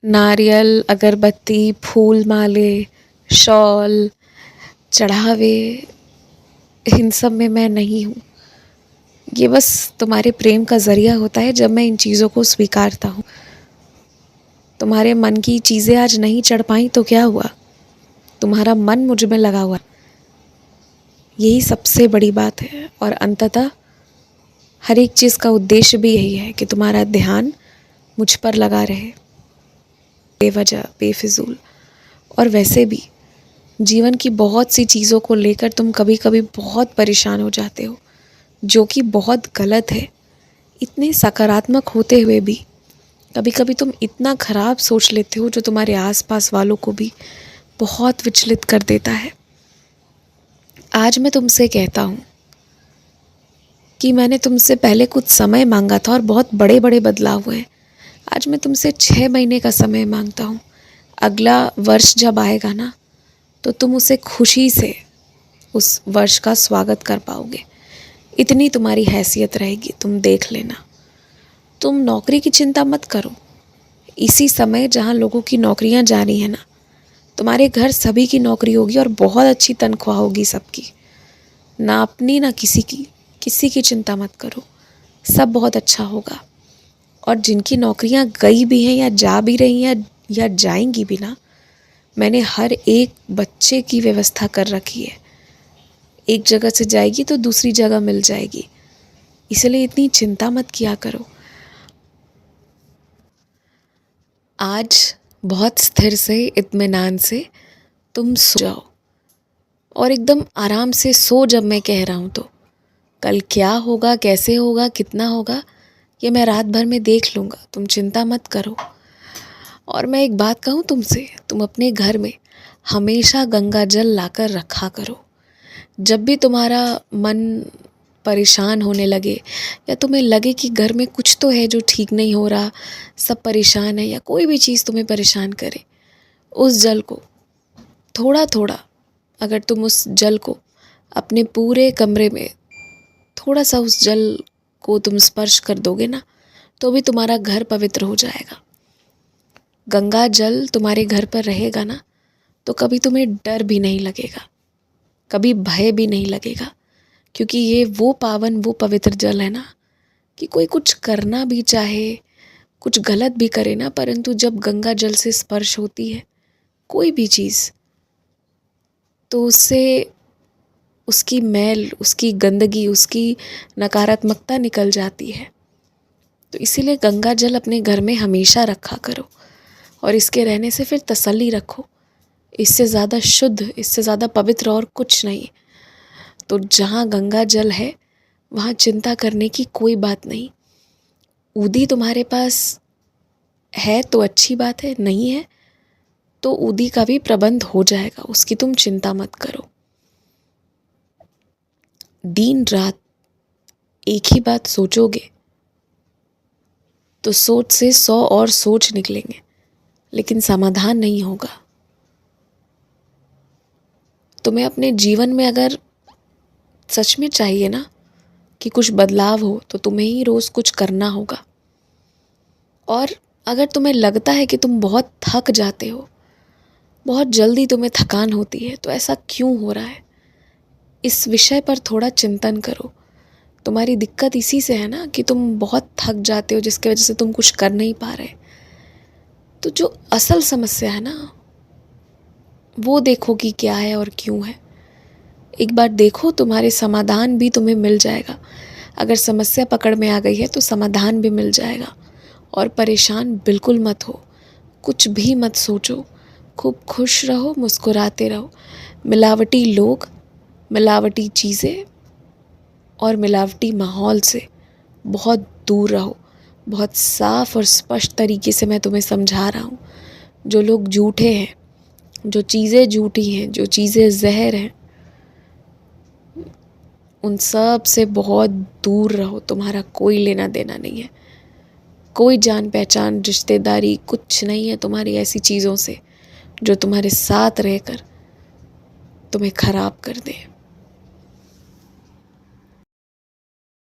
नारियल, अगरबत्ती, फूल माले, शॉल, चढ़ावे, इन सब में मैं नहीं हूँ। ये बस तुम्हारे प्रेम का ज़रिया होता है जब मैं इन चीज़ों को स्वीकारता हूँ। तुम्हारे मन की चीज़ें आज नहीं चढ़ पाई तो क्या हुआ, तुम्हारा मन मुझ में लगा हुआ, यही सबसे बड़ी बात है। और अंततः हर एक चीज़ का उद्देश्य भी यही है कि तुम्हारा ध्यान मुझ पर लगा रहे, बेवजह, बेफिजूल। और वैसे भी जीवन की बहुत सी चीज़ों को लेकर तुम कभी कभी बहुत परेशान हो जाते हो, जो कि बहुत गलत है। इतने सकारात्मक होते हुए भी कभी कभी तुम इतना ख़राब सोच लेते हो जो तुम्हारे आसपास वालों को भी बहुत विचलित कर देता है। आज मैं तुमसे कहता हूँ कि मैंने तुमसे पहले कुछ समय मांगा था और बहुत बड़े बड़े बदलाव हुए हैं। आज मैं तुमसे 6 महीने का समय मांगता हूँ। अगला वर्ष जब आएगा ना, तो तुम उसे खुशी से उस वर्ष का स्वागत कर पाओगे। इतनी तुम्हारी हैसियत रहेगी, तुम देख लेना। तुम नौकरी की चिंता मत करो। इसी समय जहाँ लोगों की नौकरियाँ जा रही हैं ना, तुम्हारे घर सभी की नौकरी होगी और बहुत अच्छी तनख्वाह होगी सबकी। ना अपनी ना किसी की चिंता मत करो, सब बहुत अच्छा होगा। और जिनकी नौकरियां गई भी हैं या जा भी रही हैं या जाएंगी भी ना, मैंने हर एक बच्चे की व्यवस्था कर रखी है। एक जगह से जाएगी तो दूसरी जगह मिल जाएगी, इसलिए इतनी चिंता मत किया करो। आज बहुत स्थिर से, इत्मीनान से तुम सो जाओ और एकदम आराम से सो। जब मैं कह रहा हूँ तो कल क्या होगा, कैसे होगा, कितना होगा, ये मैं रात भर में देख लूँगा, तुम चिंता मत करो। और मैं एक बात कहूँ तुमसे, तुम अपने घर में हमेशा गंगा जल लाकर रखा करो। जब भी तुम्हारा मन परेशान होने लगे या तुम्हें लगे कि घर में कुछ तो है जो ठीक नहीं हो रहा, सब परेशान है या कोई भी चीज़ तुम्हें परेशान करे, उस जल को थोड़ा थोड़ा, अगर तुम उस जल को अपने पूरे कमरे में थोड़ा सा उस जल को तुम स्पर्श कर दोगे ना, तो भी तुम्हारा घर पवित्र हो जाएगा। गंगा जल तुम्हारे घर पर रहेगा ना, तो कभी तुम्हें डर भी नहीं लगेगा, कभी भय भी नहीं लगेगा, क्योंकि ये वो पावन, वो पवित्र जल है ना कि कोई कुछ करना भी चाहे, कुछ गलत भी करे ना, परंतु जब गंगा जल से स्पर्श होती है कोई भी चीज़, तो उससे उसकी मैल, उसकी गंदगी, उसकी नकारात्मकता निकल जाती है। तो इसीलिए गंगा जल अपने घर में हमेशा रखा करो और इसके रहने से फिर तसल्ली रखो। इससे ज़्यादा शुद्ध, इससे ज़्यादा पवित्र और कुछ नहीं। तो जहाँ गंगा जल है वहाँ चिंता करने की कोई बात नहीं। ऊदी तुम्हारे पास है तो अच्छी बात है, नहीं है तो ऊदी का भी प्रबंध हो जाएगा, उसकी तुम चिंता मत करो। दिन रात एक ही बात सोचोगे तो सोच से 100 और सोच निकलेंगे, लेकिन समाधान नहीं होगा। तुम्हें अपने जीवन में अगर सच में चाहिए ना कि कुछ बदलाव हो, तो तुम्हें ही रोज़ कुछ करना होगा। और अगर तुम्हें लगता है कि तुम बहुत थक जाते हो, बहुत जल्दी तुम्हें थकान होती है, तो ऐसा क्यों हो रहा है, इस विषय पर थोड़ा चिंतन करो। तुम्हारी दिक्कत इसी से है ना कि तुम बहुत थक जाते हो, जिसकी वजह से तुम कुछ कर नहीं पा रहे। तो जो असल समस्या है ना, वो देखो कि क्या है और क्यों है। एक बार देखो, तुम्हारे समाधान भी तुम्हें मिल जाएगा। अगर समस्या पकड़ में आ गई है तो समाधान भी मिल जाएगा। और परेशान बिल्कुल मत हो, कुछ भी मत सोचो, खूब खुश रहो, मुस्कुराते रहो। मिलावटी लोग, मिलावटी चीज़ें और मिलावटी माहौल से बहुत दूर रहो। बहुत साफ और स्पष्ट तरीके से मैं तुम्हें समझा रहा हूँ। जो लोग झूठे हैं, जो चीज़ें झूठी हैं, जो चीज़ें जहर हैं, उन सब से बहुत दूर रहो। तुम्हारा कोई लेना देना नहीं है, कोई जान पहचान, रिश्तेदारी कुछ नहीं है तुम्हारी ऐसी चीज़ों से जो तुम्हारे साथ रहकर तुम्हें खराब कर दे।